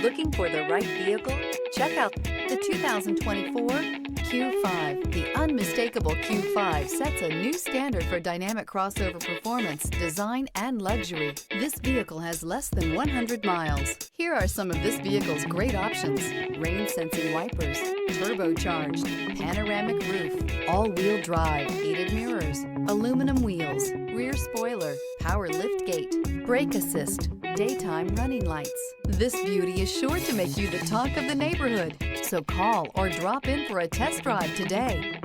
Looking for the right vehicle? Check out the 2024 Q5. The unmistakable Q5 sets a new standard for dynamic crossover performance, design, and luxury. This vehicle has less than 100 miles. Here are some of this vehicle's great options: rain-sensing wipers, turbocharged, panoramic roof, all-wheel drive, heated mirrors, aluminum wheels, rear spoiler, power liftgate, brake assist, daytime running lights. This beauty is sure to make you the talk of the neighborhood. So call or drop in for a test drive today.